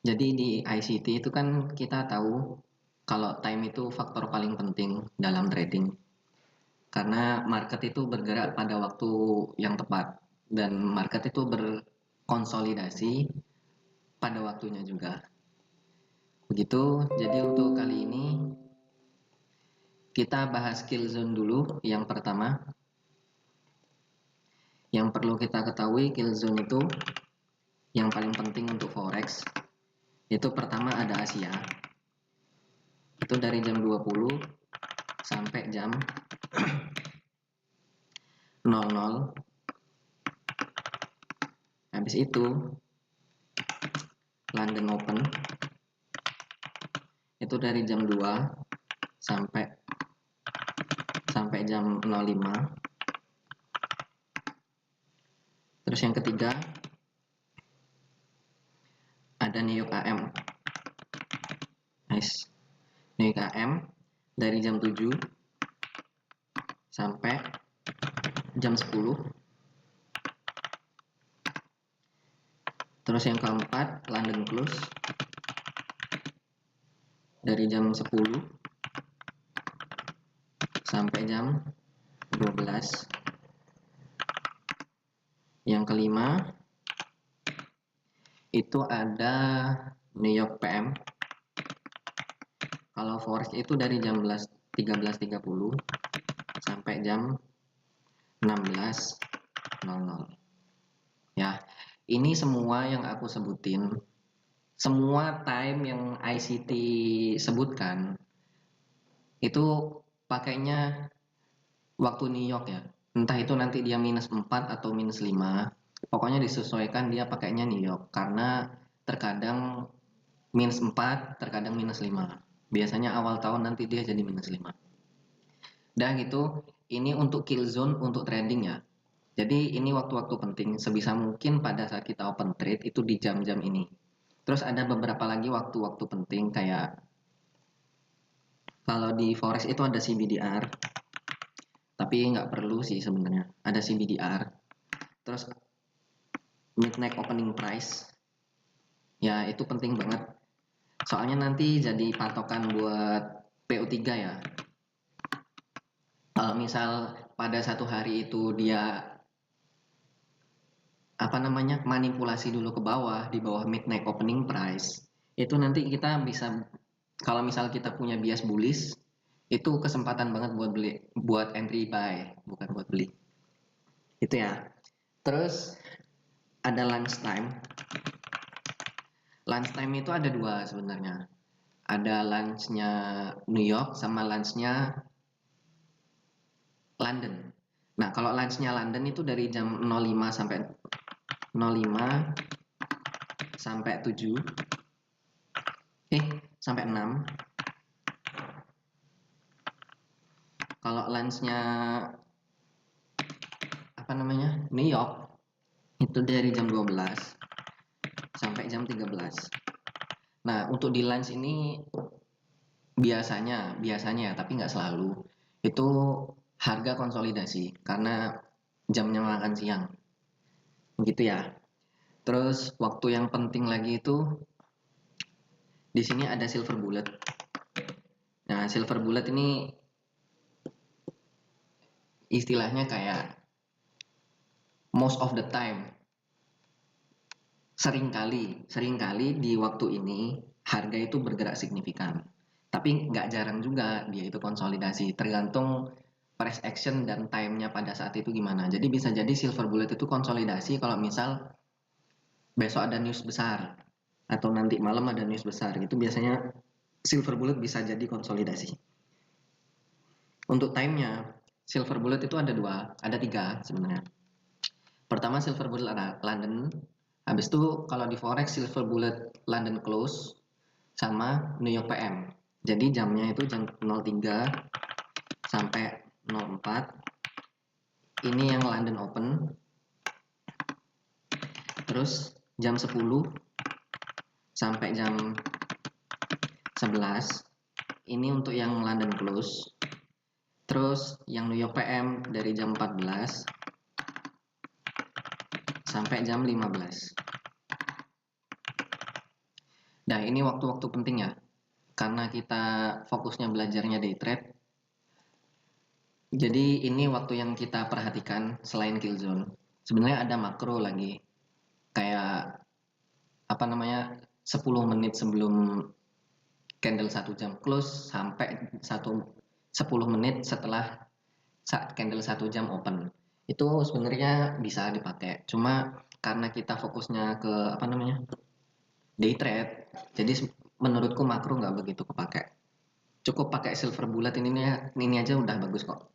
Jadi di ICT itu kan kita tahu kalau time itu faktor paling penting dalam trading. Karena market itu bergerak pada waktu yang tepat dan market itu berkonsolidasi pada waktunya juga. Begitu. Jadi untuk kali ini kita bahas skill zone dulu. Yang pertama, yang perlu kita ketahui skill zone itu yang paling penting untuk forex. Itu pertama ada Asia. Itu dari jam 20 sampai jam 00. Habis itu London Open itu dari jam 2 sampai sampai jam 05. Terus yang ketiga ada New York AM. Nice. New York AM dari jam 7 sampai jam 10. Terus yang keempat London Close dari jam 10 sampai jam 12. Yang kelima itu ada New York PM. Kalau forex itu dari jam 13.30 sampai jam 16.00. Ya, ini semua yang aku sebutin, semua time yang ICT sebutkan itu pakainya waktu New York ya. Entah itu nanti dia -4 atau -5. Pokoknya disesuaikan dia pakainya New York karena terkadang -4, terkadang -5. Biasanya awal tahun nanti dia jadi -5. Dah gitu, ini untuk kill zone untuk trading ya. Jadi ini waktu-waktu penting sebisa mungkin pada saat kita open trade itu di jam-jam ini. Terus ada beberapa lagi waktu-waktu penting kayak kalau di forex itu ada CBDR, tapi nggak perlu sih sebenarnya. Ada CBDR. Terus midnight opening price, ya itu penting banget. Soalnya nanti jadi patokan buat PO3 ya. Kalau misal pada satu hari itu dia manipulasi dulu ke bawah di bawah midnight opening price, itu nanti kita bisa, kalau misal kita punya bias bullish, itu kesempatan banget buat beli, buat entry buy, bukan buat beli. Itu ya. Terus ada lunch time. Lunch time itu ada dua sebenarnya. Ada lunchnya New York sama lunchnya London. Nah, kalau lunchnya London itu dari jam 05 sampai 7. Sampai 6. Kalau lunchnya New York itu dari jam 12 sampai jam 13. Nah, untuk di lunch ini biasanya tapi nggak selalu itu harga konsolidasi karena jamnya makan siang gitu ya. Terus waktu yang penting lagi itu di sini ada silver bullet. Nah, silver bullet ini istilahnya kayak most of the time, seringkali di waktu ini harga itu bergerak signifikan. Tapi nggak jarang juga dia itu konsolidasi, tergantung price action dan time-nya pada saat itu gimana. Jadi bisa jadi silver bullet itu konsolidasi kalau misal besok ada news besar atau nanti malam ada news besar, itu biasanya silver bullet bisa jadi konsolidasi. Untuk time-nya, silver bullet itu ada tiga sebenarnya. Pertama silver bullet London, habis itu kalau di forex silver bullet London close sama New York PM. Jadi jamnya itu jam 03 sampai 04. Ini yang London Open. Terus jam 10 sampai jam 11. Ini untuk yang London close. Terus yang New York PM dari jam 14 sampai jam 15. Nah, ini waktu-waktu penting ya. Karena kita fokusnya belajarnya day trade, jadi ini waktu yang kita perhatikan selain kill zone. Sebenarnya ada makro lagi. Kayak apa namanya? 10 menit sebelum candle 1 jam close sampai 10 menit setelah saat candle 1 jam open. Itu sebenarnya bisa dipakai. Cuma karena kita fokusnya ke apa namanya? Day trade. Jadi menurutku makro nggak begitu kepake. Cukup pakai silver bullet ini aja udah bagus kok.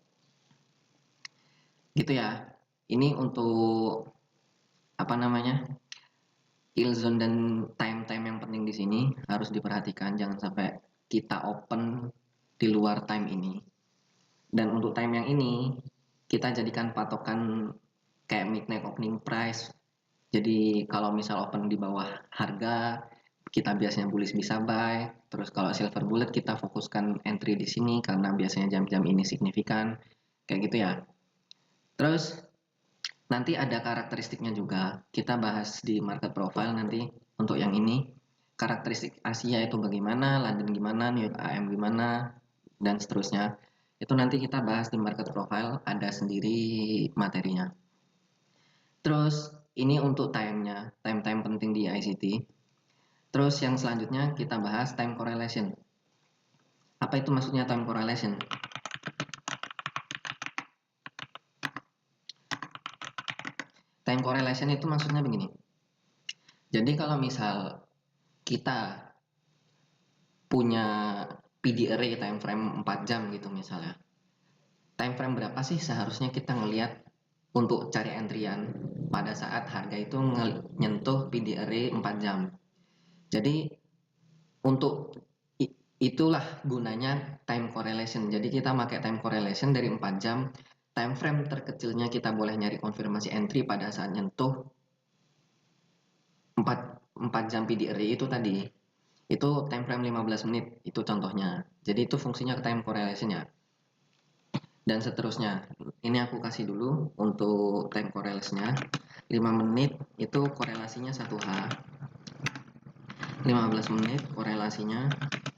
Gitu ya. Ini untuk apa namanya? Kill zone dan time-time yang penting di sini harus diperhatikan, jangan sampai kita open di luar time ini. Dan untuk time yang ini kita jadikan patokan kayak midnight opening price. Jadi kalau misal open di bawah harga, kita biasanya bullish bisa buy. Terus kalau silver bullet kita fokuskan entry di sini karena biasanya jam-jam ini signifikan. Kayak gitu ya. Terus nanti ada karakteristiknya juga. Kita bahas di market profile nanti untuk yang ini. Karakteristik Asia itu bagaimana, London gimana, New York AM gimana, dan seterusnya. Itu nanti kita bahas di market profile, ada sendiri materinya. Terus ini untuk time-nya, time-time penting di ICT. Terus yang selanjutnya kita bahas time correlation. Apa itu maksudnya time correlation? Time correlation itu maksudnya begini. Jadi kalau misal kita punya PD array time frame 4 jam gitu misalnya. Time frame berapa sih seharusnya kita ngelihat untuk cari entryan pada saat harga itu nyentuh PD array 4 jam. Jadi untuk itulah gunanya time correlation. Jadi kita pakai time correlation dari 4 jam. Time frame terkecilnya kita boleh nyari konfirmasi entry pada saat nyentuh 4 jam PD array itu tadi. Itu time frame 15 menit, itu contohnya. Jadi itu fungsinya time correlation-nya. Dan seterusnya. Ini aku kasih dulu untuk time correlation-nya. 5 menit itu korelasinya 1H. 15 menit korelasinya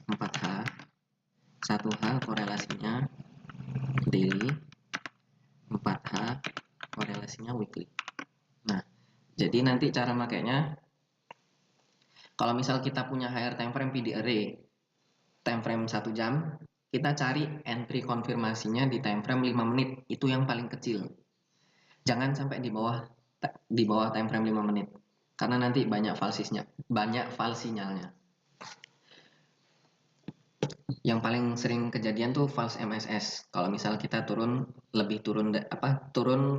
4H. 1H korelasinya daily. 4H korelasinya weekly. Nah, jadi nanti cara makainya, kalau misal kita punya higher time frame PD array, time frame 1 jam, kita cari entry konfirmasinya di time frame 5 menit, itu yang paling kecil. Jangan sampai di bawah time frame 5 menit. Karena nanti banyak false sinyalnya. Yang paling sering kejadian tuh false MSS. Kalau misal kita turun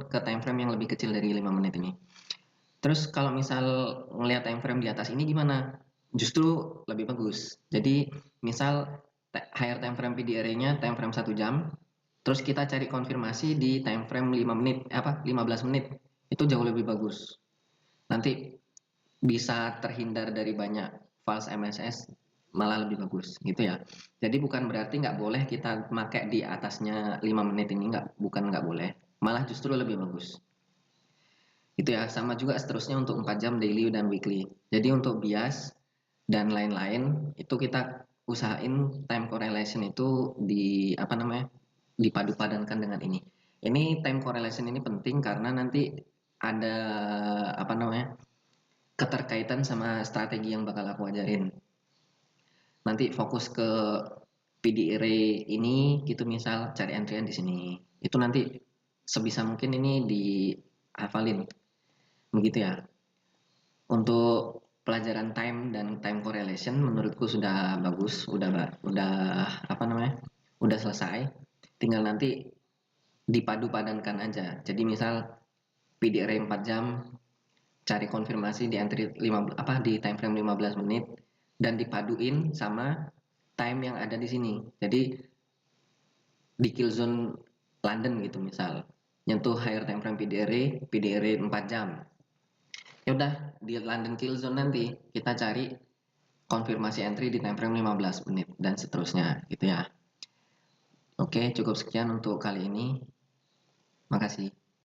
ke time frame yang lebih kecil dari 5 menit ini. Terus kalau misal ngelihat time frame di atas ini gimana? Justru lebih bagus. Jadi misal higher time frame PD array-nya time frame 1 jam, terus kita cari konfirmasi di time frame 15 menit. Itu jauh lebih bagus. Nanti bisa terhindar dari banyak false MSS, malah lebih bagus gitu ya. Jadi bukan berarti nggak boleh kita pakai di atasnya 5 menit ini, bukan nggak boleh. Malah justru lebih bagus. Itu ya, sama juga seterusnya untuk 4 jam daily dan weekly. Jadi untuk bias dan lain-lain itu kita usahain time correlation itu dipadu-padankan dengan ini. Ini time correlation ini penting karena nanti ada keterkaitan sama strategi yang bakal aku ajarin. Nanti fokus ke PD array ini gitu, misal cari entryan di sini. Itu nanti sebisa mungkin ini dihafalin. Begitu ya. Untuk pelajaran time dan time correlation menurutku sudah bagus, udah selesai. Tinggal nanti dipadu-padankan aja. Jadi misal PD array 4 jam, cari konfirmasi di entry di time frame 15 menit dan dipaduin sama time yang ada di sini. Jadi di kill zone London gitu misal, nyentuh higher time frame PD array 4 jam. Ya udah, di London kill zone nanti kita cari konfirmasi entry di time frame 15 menit dan seterusnya gitu ya. Oke, cukup sekian untuk kali ini. Makasih.